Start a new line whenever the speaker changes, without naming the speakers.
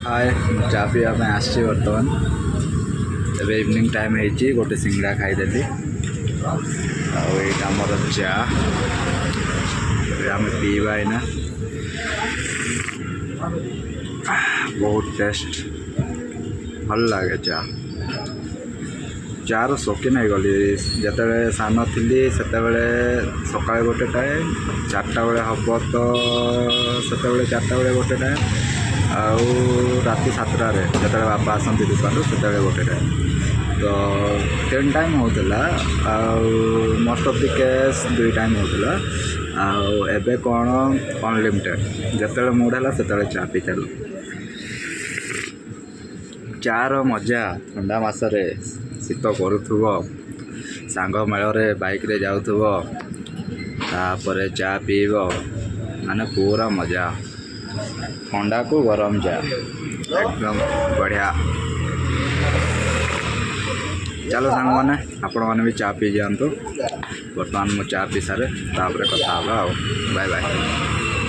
हाय चा पीवा आसी बर्तमान एवं इवनिंग टाइम हो गोटे सिंगड़ा खाईदेली आमर चा आम पीवा ना बहुत टेस्ट भल लगे चा चार शौकीन हो गली जिते सान थी से सका गोटे टाइम 4टा बेले हम तो से 4टा बेले गोटे टाइम आउ राति 7टारे जो बापा आसती दुकान से गोटे टाइम तो 10 टाइम होता most of the case 2 time होता आबे कौन अनलिमिटेड जिते मूड है से चा पी चल चार मजा ठंडा मसरे शीत करूथुब सांग मेल बाइक रे जाऊथुब तापर चा पीब माने पूरा मजा ठंडा को गरम चा एकदम बढ़िया। चलो सांग मैंने आपण मैंने भी चा पी जातु बर्तमान मु चा पी सारे तापर कथा बाय बाय।